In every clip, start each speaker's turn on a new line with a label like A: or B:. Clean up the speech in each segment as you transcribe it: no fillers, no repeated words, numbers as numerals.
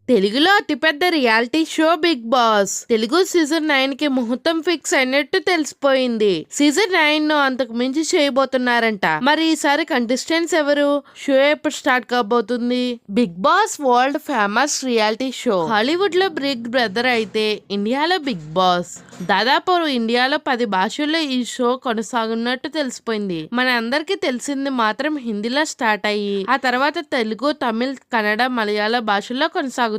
A: తెలుగులో అతిపెద్ద reality show Bigg Boss Telugu season 9 కి ముహూర్తం ఫిక్స్ అయినట్టు తెలిసిపోయింది. సీజన్ 9 ను అంతకు మించి చేయబోతున్నారంట. మరి ఈసారి కంటెస్టెంట్స్ ఎవరు? షో ఎప్పుడు స్టార్ట్ కాబోతుంది? Bigg Boss world famous reality show. Hollywood లో బిగ్ బ్రదర్ అయితే ఇండియాలో బిగ్ బాస్. దాదాపు ఇండియాలో 10 భాషల్లో ఈ షో కొనసాగున్నట్టు తెలిసిపోయింది. మన అందరికి తెలిసింది మాత్రం హిందీలో స్టార్ట్ అయ్యి ఆ తర్వాత తెలుగు, తమిళ్, కన్నడ, మలయాళ భాషల్లో కొనసాగుతుంది.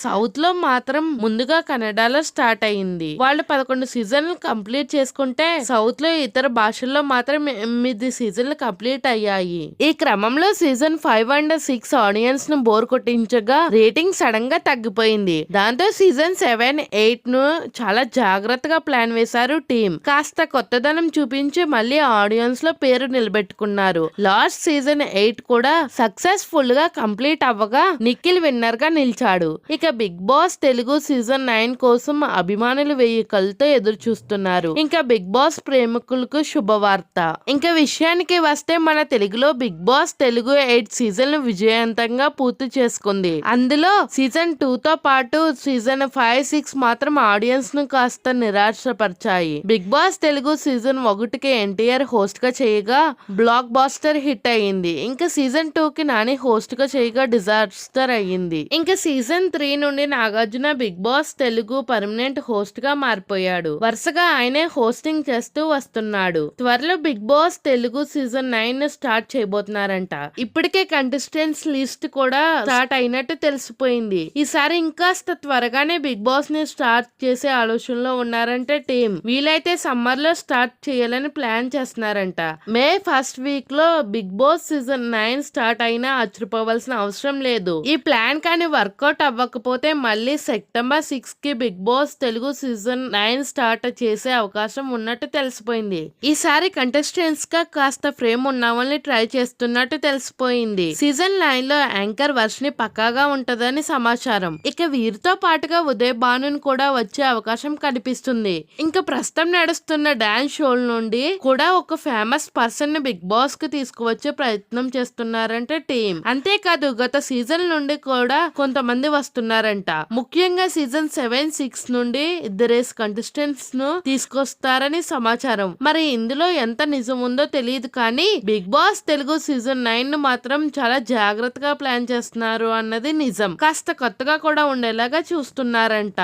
A: సౌత్ లో మాత్రం ముందుగా కన్నడలో స్టార్ట్ అయింది. వాళ్ళు 11 సీజన్లు కంప్లీట్ చేసుకుంటే సౌత్ లో ఇతర భాషల్లో మాత్రం 8 సీజన్లు కంప్లీట్ అయ్యాయి. ఈ క్రమంలో సీజన్ 5 అండ్ 6 ఆడియన్స్ ను బోర్ కొట్టించగా రేటింగ్ సడన్ గా తగ్గిపోయింది. దాంతో సీజన్ 7, 8 ను చాలా జాగ్రత్తగా ప్లాన్ వేశారు టీం. కాస్త కొత్తదనం చూపించి మళ్ళీ ఆడియన్స్ లో పేరు నిలబెట్టుకున్నారు. లాస్ట్ సీజన్ 8 కూడా సక్సెస్ఫుల్ గా కంప్లీట్ అవ్వగా నిఖిల్ విన్నర్ గా నిలిచాడు. ఇక బిగ్ బాస్ తెలుగు సీజన్ 9 కోసం అభిమానులు 1000 కళ్ళతో ఎదురు చూస్తున్నారు. ఇంకా బిగ్ బాస్ ప్రేమికులకు శుభవార్త. ఇంకా విషయానికి వస్తే మన తెలుగులో బిగ్ బాస్ తెలుగు 8 సీజన్లు విజయవంతంగా పూర్తి చేసుకుంది. అందులో సీజన్ 2 తో పాటు సీజన్ 5, 6 మాత్రం ఆడియన్స్ ను కాస్త నిరాశపరిచాయి. బిగ్ బాస్ తెలుగు సీజన్ 1కి ఎన్టీఆర్ హోస్ట్ గా చేయగా బ్లాక్ బాస్టర్ హిట్ అయ్యింది. ఇంకా సీజన్ 2 కి నాని హోస్ట్ గా చేయగా డిజాస్టర్ అయ్యింది. ఇంకా సీజన్ 3 నుండి Nagarjuna Bigg Boss Telugu permanent host గా మారిపోయాడు. వరుసగా ఆయనే హోస్టింగ్ చేస్తూ వస్తున్నాడు. త్వరలో బిగ్ బాస్ తెలుగు సీజన్ 9 ను స్టార్ట్ చేయబోతున్నారంట. ఇప్పటికే కంటెస్టెంట్స్ లిస్ట్ కూడా స్టార్ట్ అయినట్టు తెలిసిపోయింది. ఈసారి ఇంకాస్త త్వరగానే బిగ్ బాస్ ని స్టార్ట్ చేసే ఆలోచనలో ఉన్నారంటే టీం. వీలైతే సమ్మర్ లో స్టార్ట్ చేయాలని ప్లాన్ చేస్తున్నారంట. మే ఫస్ట్ వీక్ లో బిగ్ బాస్ సీజన్ 9 స్టార్ట్ అయినా ఆశ్చర్యపోవాల్సిన అవసరం లేదు. ఈ ప్లాన్ కానీ వర్కౌట్ అవ్వకపోతే మళ్ళీ సెప్టెంబర్ 6 కి Bigg Boss Telugu season 9 start చేసే అవకాశం ఉన్నట్టు తెలిసిపోయింది. ఈసారి కంటెస్టెంట్స్ గా కాస్త ఫ్రేమ్ ఉన్నామని ట్రై చేస్తున్నట్టు తెలిసిపోయింది. సీజన్ 9 లో యాంకర్ వర్షిని పక్కాగా ఉంటదని సమాచారం. ఇక వీరితో పాటుగా ఉదయ్ భాను కూడా వచ్చే అవకాశం కనిపిస్తుంది. ఇంకా ప్రస్తుతం నడుస్తున్న డాన్స్ షోల నుండి కూడా ఒక ఫేమస్ పర్సన్ ని బిగ్ బాస్ కి తీసుకువచ్చే ప్రయత్నం చేస్తున్నారంటే టీం. అంతేకాదు గత సీజన్ నుండి కూడా కొంతమంది వస్తున్నారంట. ముఖ్యంగా సీజన్ 7, 6 నుండి 2 కంటెస్టెంట్స్ ను తీసుకొస్తారని సమాచారం. మరి ఇందులో ఎంత నిజం ఉందో తెలియదు కానీ బిగ్ బాస్ తెలుగు సీజన్ 9 ను మాత్రం చాలా జాగ్రత్తగా ప్లాన్ చేస్తున్నారు అన్నది నిజం. కాస్త కొత్తగా కూడా ఉండేలాగా చూస్తున్నారంట.